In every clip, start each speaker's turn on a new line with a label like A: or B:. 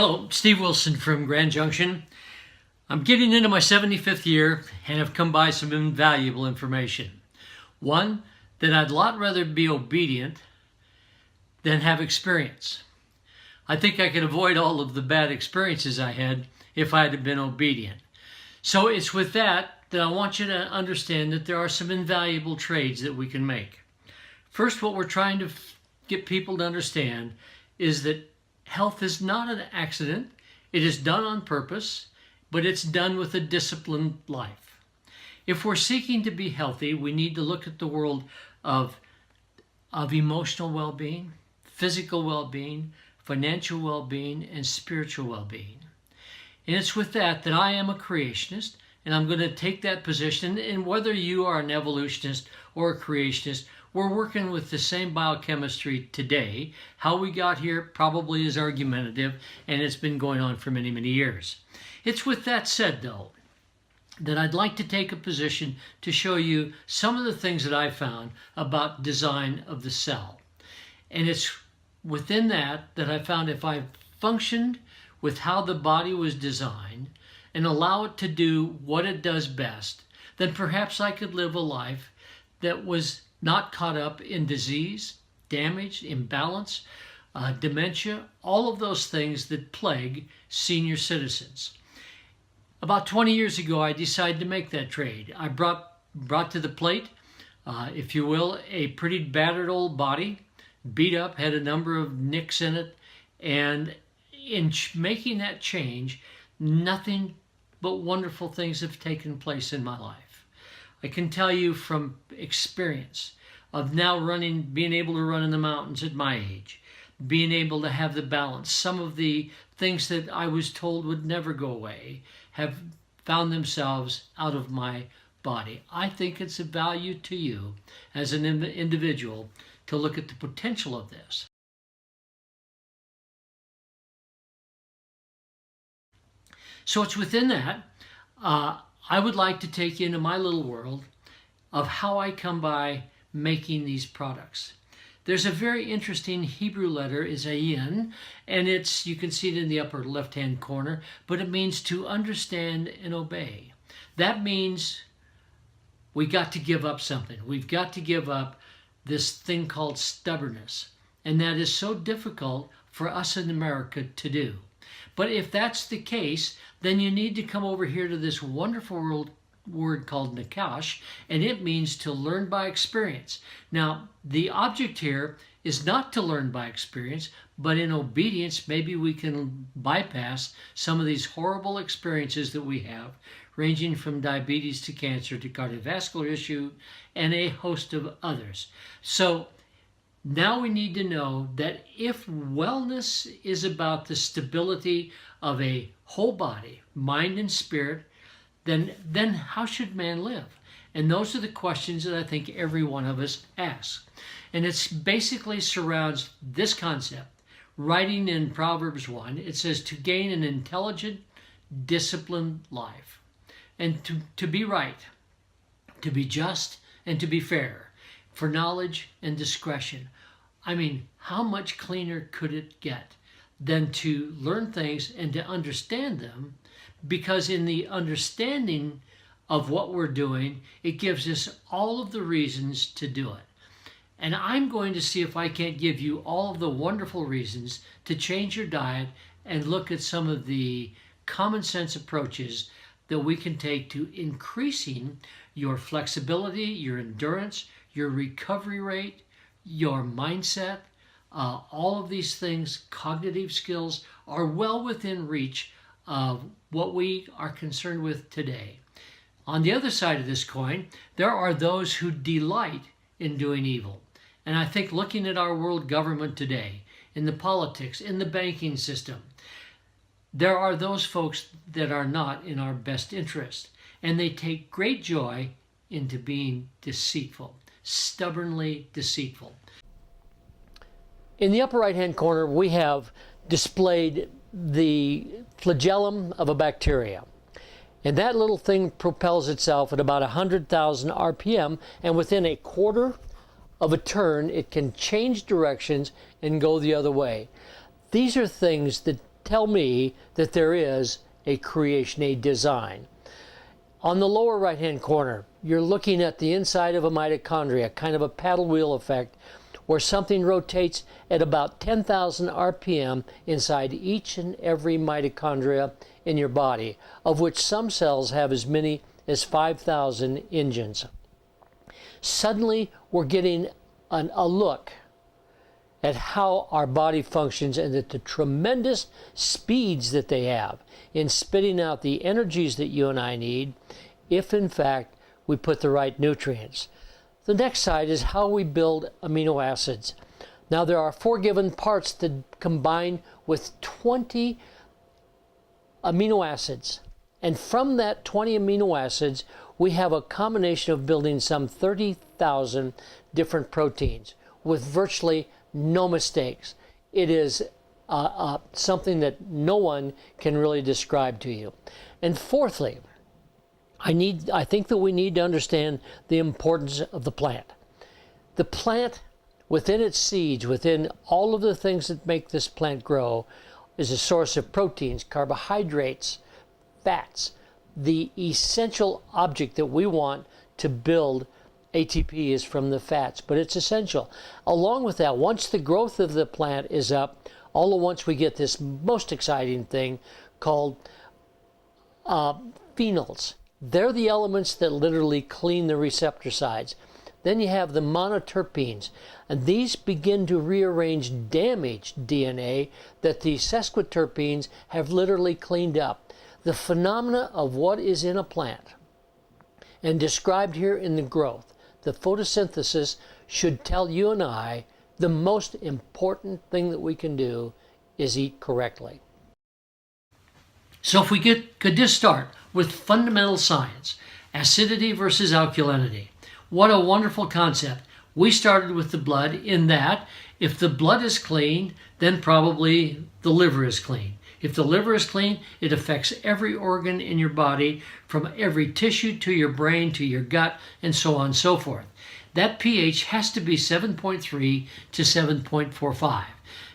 A: Hello, Steve Wilson from Grand Junction. I'm getting into my 75th year and have come by some invaluable information. One, that I'd a lot rather be obedient than have experience. I think I could avoid all of the bad experiences I had if I had been obedient. So it's with that I want you to understand that there are some invaluable trades that we can make. First, what we're trying to get people to understand is that health is not an accident. It is done on purpose, but it's done with a disciplined life. If we're seeking to be healthy, we need to look at the world of emotional well-being, physical well-being, financial well-being, and spiritual well-being. And it's with that I am a creationist, and I'm going to take that position. And whether you are an evolutionist or a creationist, we're working with the same biochemistry today. How we got here probably is argumentative, and it's been going on for many, many years. It's with that said, though, that I'd like to take a position to show you some of the things that I found about design of the cell. And it's within that I found if I functioned with how the body was designed and allow it to do what it does best, then perhaps I could live a life that was not caught up in disease, damage, imbalance, dementia, all of those things that plague senior citizens. About 20 years ago, I decided to make that trade. I brought to the plate, if you will, a pretty battered old body, beat up, had a number of nicks in it, and in making that change, nothing but wonderful things have taken place in my life. I can tell you from experience of now being able to run in the mountains at my age, being able to have the balance. Some of the things that I was told would never go away have found themselves out of my body. I think it's a value to you as an individual to look at the potential of this. So it's within that I would like to take you into my little world of how I come by making these products. There's a very interesting Hebrew letter, is ayin, and you can see it in the upper left-hand corner, but it means to understand and obey. That means we got to give up something. We've got to give up this thing called stubbornness, and that is so difficult for us in America to do. But if that's the case, then you need to come over here to this wonderful word called NACHASH, and it means to learn by experience. Now, the object here is not to learn by experience, but in obedience, maybe we can bypass some of these horrible experiences that we have, ranging from diabetes to cancer to cardiovascular issue and a host of others. So now we need to know that if wellness is about the stability of a whole body, mind and spirit, then how should man live? And those are the questions that I think every one of us asks. And it's basically surrounds this concept. Writing in Proverbs 1, it says to gain an intelligent, disciplined life. And to be right, to be just, and to be fair, for knowledge and discretion. I mean, how much cleaner could it get than to learn things and to understand them? Because in the understanding of what we're doing, it gives us all of the reasons to do it. And I'm going to see if I can't give you all of the wonderful reasons to change your diet and look at some of the common sense approaches that we can take to increasing your flexibility, your endurance, your recovery rate, your mindset. All of these things, cognitive skills, are well within reach of what we are concerned with today. On the other side of this coin, there are those who delight in doing evil. And I think looking at our world government today, in the politics, in the banking system, there are those folks that are not in our best interest. And they take great joy into being deceitful, stubbornly deceitful. In the upper right-hand corner, we have displayed the flagellum of a bacteria. And that little thing propels itself at about 100,000 RPM, and within a quarter of a turn, it can change directions and go the other way. These are things that tell me that there is a creation, a design. On the lower right-hand corner, you're looking at the inside of a mitochondria, kind of a paddle wheel effect, where something rotates at about 10,000 RPM inside each and every mitochondria in your body, of which some cells have as many as 5,000 engines. Suddenly, we're getting a look at how our body functions and at the tremendous speeds that they have in spitting out the energies that you and I need if, in fact, we put the right nutrients. The next side is how we build amino acids. Now, there are 4 given parts that combine with 20 amino acids. And from that 20 amino acids, we have a combination of building some 30,000 different proteins with virtually no mistakes. It is something that no one can really describe to you. And fourthly, I think that we need to understand the importance of the plant. The plant, within its seeds, within all of the things that make this plant grow, is a source of proteins, carbohydrates, fats. The essential object that we want to build ATP is from the fats, but it's essential. Along with that, once the growth of the plant is up, all at once we get this most exciting thing called phenols. They're the elements that literally clean the receptor sides. Then you have the monoterpenes, and these begin to rearrange damaged DNA that the sesquiterpenes have literally cleaned up. The phenomena of what is in a plant and described here in the growth, the photosynthesis, should tell you and I the most important thing that we can do is eat correctly. So if we could just start with fundamental science, acidity versus alkalinity. What a wonderful concept. We started with the blood in that if the blood is clean, then probably the liver is clean. If the liver is clean, it affects every organ in your body, from every tissue to your brain to your gut, and so on and so forth. That pH has to be 7.3 to 7.45.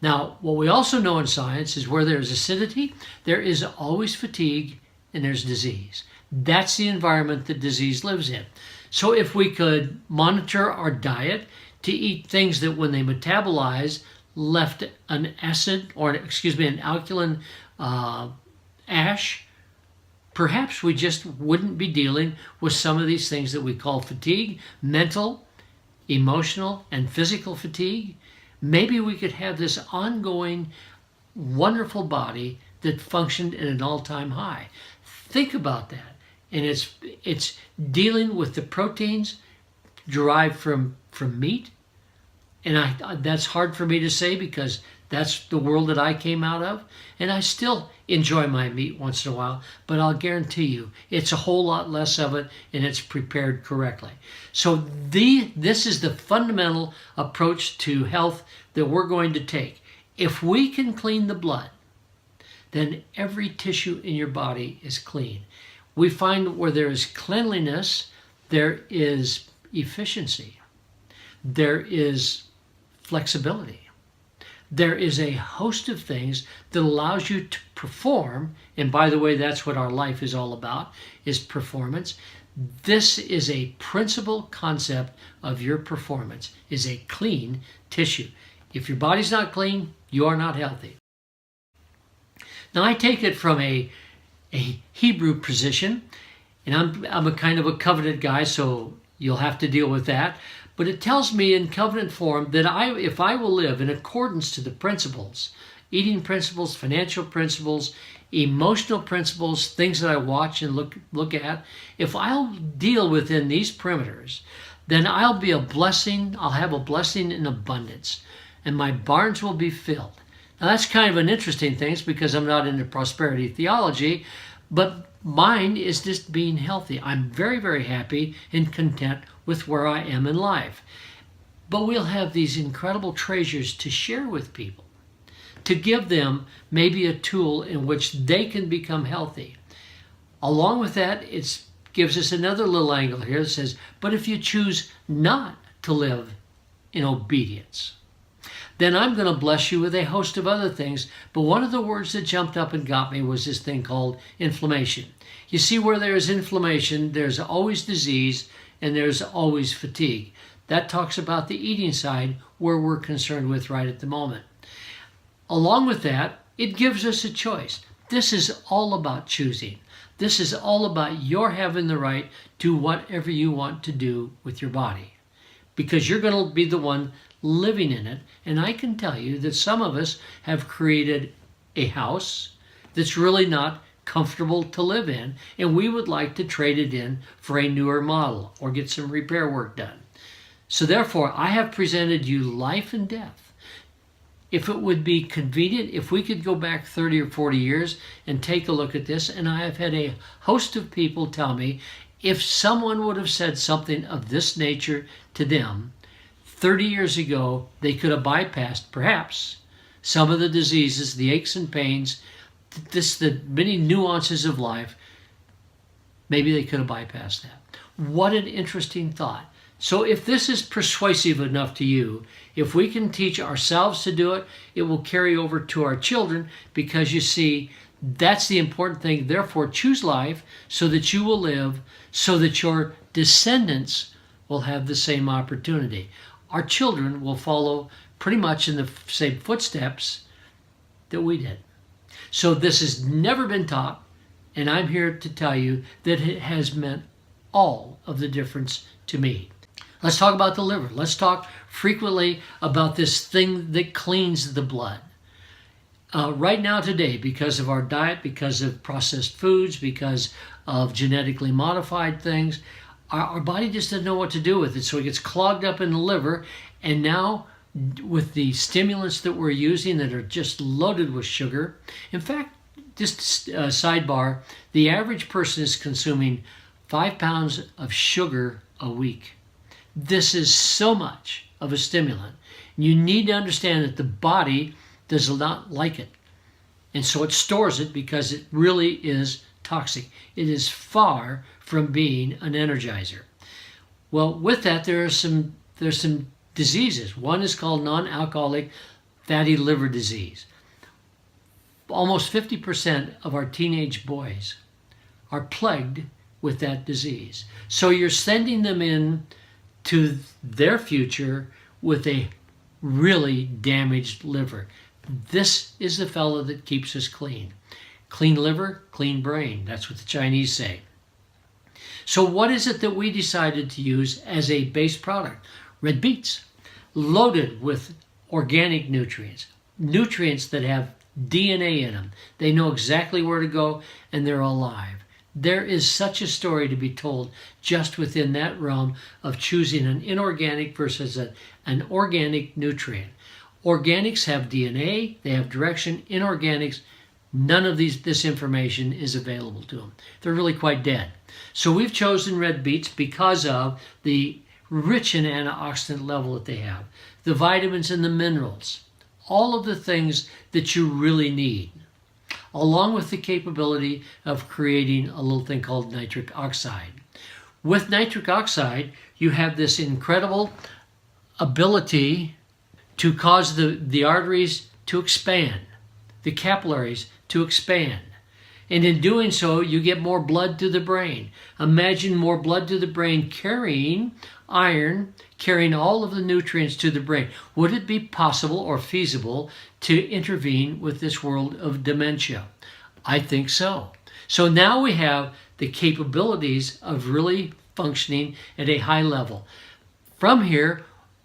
A: Now, what we also know in science is where there's acidity, there is always fatigue and there's disease. That's the environment that disease lives in. So if we could monitor our diet to eat things that when they metabolize left an acid, or an alkaline ash, perhaps we just wouldn't be dealing with some of these things that we call fatigue, mental, emotional, and physical fatigue. Maybe we could have this ongoing, wonderful body that functioned at an all-time high. Think about that. And it's dealing with the proteins derived from meat. And that's hard for me to say because that's the world that I came out of. And I still enjoy my meat once in a while, but I'll guarantee you it's a whole lot less of it and it's prepared correctly. So this is the fundamental approach to health that we're going to take. If we can clean the blood, then every tissue in your body is clean. We find where there is cleanliness, there is efficiency. There is flexibility. There is a host of things that allows you to perform, and by the way, that's what our life is all about, is performance. This is a principal concept of your performance, is a clean tissue. If your body's not clean, you are not healthy. Now I take it from a Hebrew position, and I'm a kind of a covenant guy, so you'll have to deal with that. But it tells me in covenant form that if I will live in accordance to the principles, eating principles, financial principles, emotional principles, things that I watch and look at, if I'll deal within these perimeters, then I'll be a blessing. I'll have a blessing in abundance, and my barns will be filled. Now that's kind of an interesting thing because I'm not into prosperity theology, but mine is just being healthy. I'm very, very happy and content with where I am in life. But we'll have these incredible treasures to share with people, to give them maybe a tool in which they can become healthy. Along with that, it gives us another little angle here that says, but if you choose not to live in obedience, then I'm going to bless you with a host of other things. But one of the words that jumped up and got me was this thing called inflammation. You see, where there is inflammation, there's always disease and there's always fatigue. That talks about the eating side, where we're concerned with right at the moment. Along with that, it gives us a choice. This is all about choosing. This is all about your having the right to whatever you want to do with your body, because you're going to be the one living in it. And I can tell you that some of us have created a house that's really not comfortable to live in, and we would like to trade it in for a newer model or get some repair work done. So therefore, I have presented you life and death. If it would be convenient, if we could go back 30 or 40 years and take a look at this, and I have had a host of people tell me, if someone would have said something of this nature to them 30 years ago, they could have bypassed perhaps some of the diseases, the aches and pains, the many nuances of life. Maybe they could have bypassed that. What an interesting thought. So if this is persuasive enough to you, if we can teach ourselves to do it, it will carry over to our children, because you see, that's the important thing. Therefore, choose life so that you will live, so that your descendants will have the same opportunity. Our children will follow pretty much in the same footsteps that we did. So this has never been taught, and I'm here to tell you that it has meant all of the difference to me. Let's talk about the liver. Let's talk frequently about this thing that cleans the blood. Right now today, because of our diet, because of processed foods, because of genetically modified things, our body just doesn't know what to do with it. So it gets clogged up in the liver, and now with the stimulants that we're using that are just loaded with sugar. In fact, just sidebar, the average person is consuming 5 pounds of sugar a week. This is so much of a stimulant. You need to understand that the body does not like it. And so it stores it because it really is toxic. It is far from being an energizer. Well, with that, there's some diseases. One is called non-alcoholic fatty liver disease. Almost 50% of our teenage boys are plagued with that disease. So you're sending them in to their future with a really damaged liver. This is the fellow that keeps us clean. Clean liver, clean brain. That's what the Chinese say. So what is it that we decided to use as a base product? Red beets, loaded with organic nutrients. Nutrients that have DNA in them. They know exactly where to go, and they're alive. There is such a story to be told just within that realm of choosing an inorganic versus an organic nutrient. Organics have DNA, they have direction. Inorganics, none of this information is available to them. They're really quite dead. So we've chosen red beets because of the rich in antioxidant level that they have, the vitamins and the minerals, all of the things that you really need, along with the capability of creating a little thing called nitric oxide. With nitric oxide, you have this incredible ability to cause the arteries to expand, the capillaries to expand. And in doing so, you get more blood to the brain. Imagine more blood to the brain carrying iron, carrying all of the nutrients to the brain. Would it be possible or feasible to intervene with this world of dementia? I think so. So now we have the capabilities of really functioning at a high level. From here,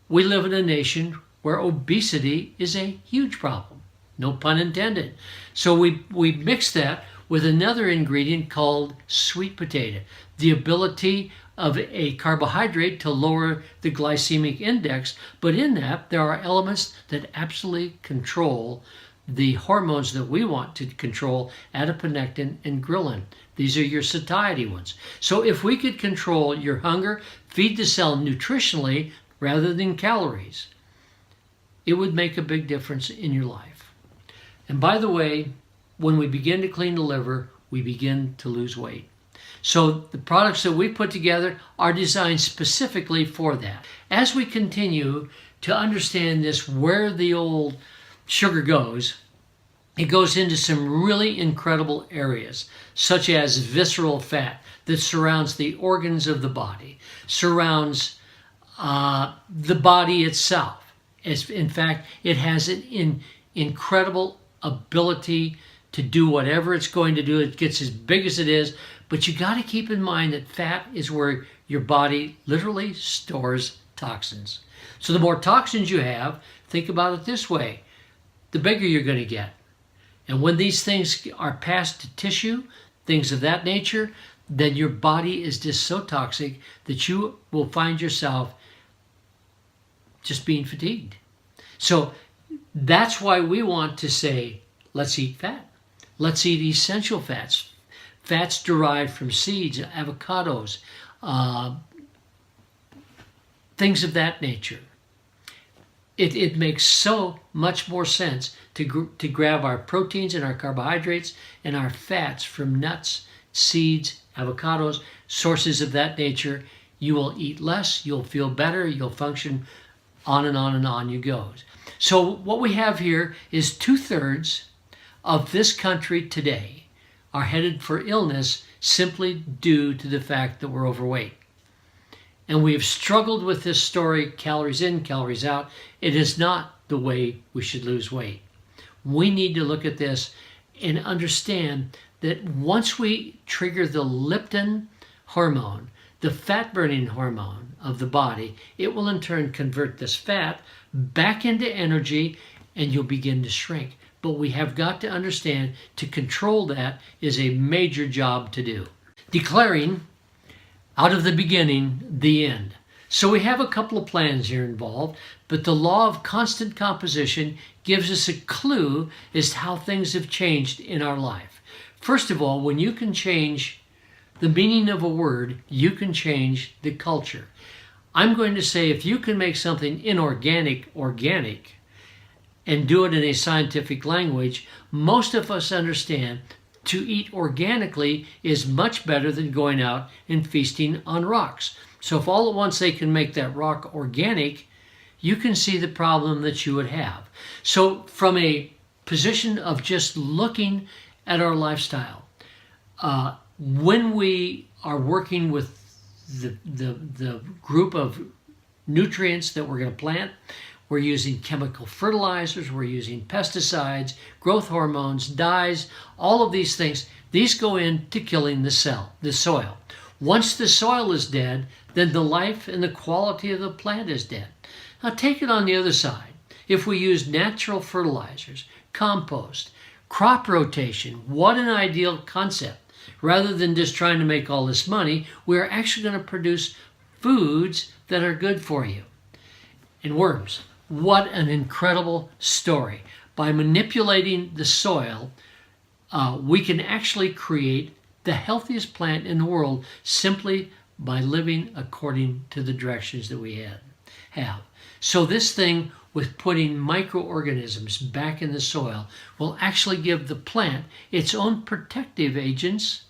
A: we live in a nation where obesity is a huge problem. No pun intended. So we mix that with another ingredient called sweet potato. The ability of a carbohydrate to lower the glycemic index, but in that there are elements that absolutely control the hormones that we want to control, adiponectin and ghrelin. These are your satiety ones. So if we could control your hunger, feed the cell nutritionally rather than calories, it would make a big difference in your life. And by the way, when we begin to clean the liver, we begin to lose weight. So the products that we put together are designed specifically for that. As we continue to understand this, where the old sugar goes, it goes into some really incredible areas, such as visceral fat that surrounds the organs of the body, surrounds the body itself. In fact, it has an incredible ability to do whatever it's going to do. It gets as big as it is, but you got to keep in mind that fat is where your body literally stores toxins. So the more toxins you have, think about it this way, the bigger you're going to get. And when these things are passed to tissue, things of that nature, then your body is just so toxic that you will find yourself just being fatigued. So that's why we want to say, let's eat fat. Let's eat essential fats. Fats derived from seeds, avocados, things of that nature. It makes so much more sense to grab our proteins and our carbohydrates and our fats from nuts, seeds, avocados, sources of that nature. You will eat less, you'll feel better, you'll function, on and on and on you go. So what we have here is 2/3 of this country today are headed for illness simply due to the fact that we're overweight. And we have struggled with this story, calories in, calories out. It is not the way we should lose weight. We need to look at this and understand that once we trigger the leptin hormone, the fat-burning hormone of the body, it will in turn convert this fat back into energy and you'll begin to shrink. But we have got to understand to control that is a major job to do. Declaring out of the beginning, the end. So we have a couple of plans here involved, but the law of constant composition gives us a clue as to how things have changed in our life. First of all, when you can change the meaning of a word, you can change the culture. I'm going to say if you can make something inorganic organic and do it in a scientific language, most of us understand to eat organically is much better than going out and feasting on rocks. So if all at once they can make that rock organic, you can see the problem that you would have. So from a position of just looking at our lifestyle, when we are working with the group of nutrients that we're going to plant, we're using chemical fertilizers, we're using pesticides, growth hormones, dyes, all of these things. These go into killing the soil. Once the soil is dead, then the life and the quality of the plant is dead. Now take it on the other side. If we use natural fertilizers, compost, crop rotation, what an ideal concept. Rather than just trying to make all this money, we're actually going to produce foods that are good for you. And worms. What an incredible story. By manipulating the soil, we can actually create the healthiest plant in the world simply by living according to the directions that we have. So this thing with putting microorganisms back in the soil will actually give the plant its own protective agents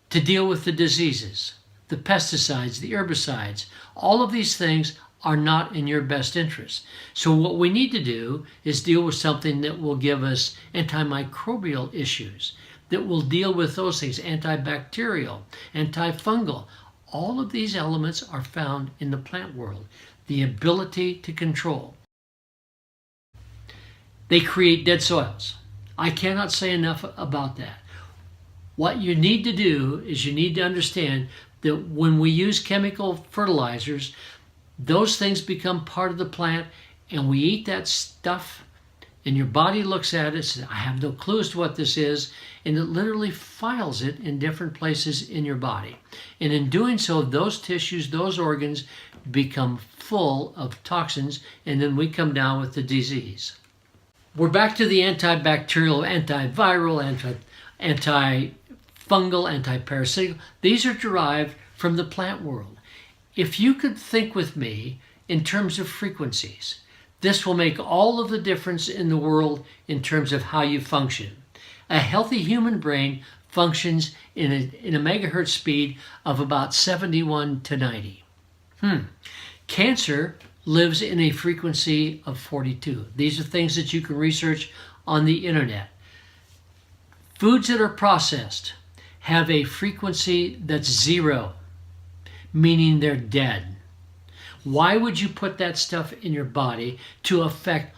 A: to deal with the diseases, the pesticides, the herbicides. All of these things are not in your best interest. So what we need to do is deal with something that will give us antimicrobial issues, that will deal with those things, antibacterial, antifungal. All of these elements are found in the plant world. The ability to control. They create dead soils. I cannot say enough about that. What you need to do is you need to understand that when we use chemical fertilizers, those things become part of the plant and we eat that stuff and your body looks at it, says, I have no clue as to what this is, and it literally files it in different places in your body. And in doing so, those tissues, those organs become full of toxins, and then we come down with the disease. We're back to the antibacterial, antiviral, antifungal, antiparasitic. These are derived from the plant world. If you could think with me in terms of frequencies, this will make all of the difference in the world in terms of how you function. A healthy human brain functions in a megahertz speed of about 71 to 90. Cancer lives in a frequency of 42. These are things that you can research on the internet. Foods that are processed have a frequency that's 0, meaning they're dead. Why would you put that stuff in your body to affect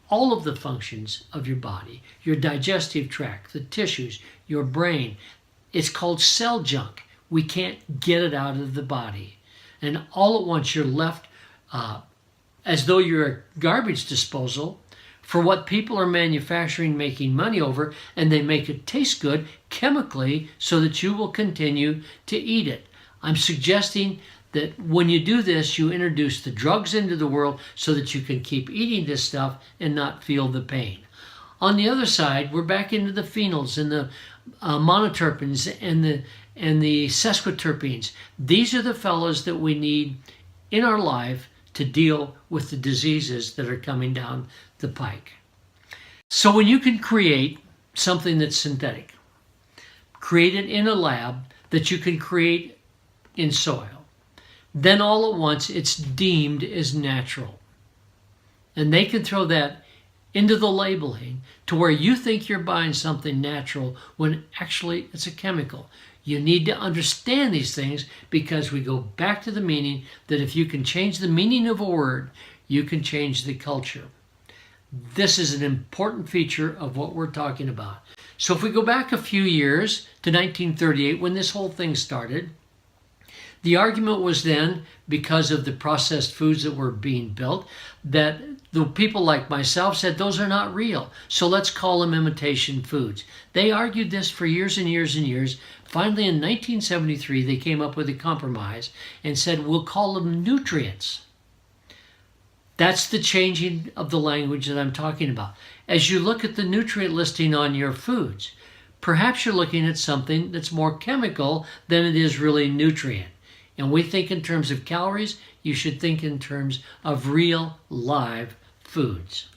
A: all of the functions of your body? Your digestive tract, the tissues, your brain. It's called cell junk. We can't get it out of the body. And all at once you're left as though you're a garbage disposal for what people are manufacturing, making money over, and they make it taste good chemically so that you will continue to eat it. I'm suggesting that when you do this, you introduce the drugs into the world so that you can keep eating this stuff and not feel the pain. On the other side, we're back into the phenols and the monoterpenes and the sesquiterpenes. These are the fellows that we need in our life to deal with the diseases that are coming down the pike. So when you can create something that's synthetic, create it in a lab that you can create in soil, then all at once it's deemed as natural. And they can throw that into the labeling to where you think you're buying something natural when actually it's a chemical. You need to understand these things because we go back to the meaning that if you can change the meaning of a word, you can change the culture. This is an important feature of what we're talking about. So if we go back a few years to 1938 when this whole thing started, the argument was then, because of the processed foods that were being built, that the people like myself said those are not real, so let's call them imitation foods. They argued this for years and years and years. Finally, in 1973, they came up with a compromise and said, we'll call them nutrients. That's the changing of the language that I'm talking about. As you look at the nutrient listing on your foods, perhaps you're looking at something that's more chemical than it is really nutrient. And we think in terms of calories, you should think in terms of real live foods.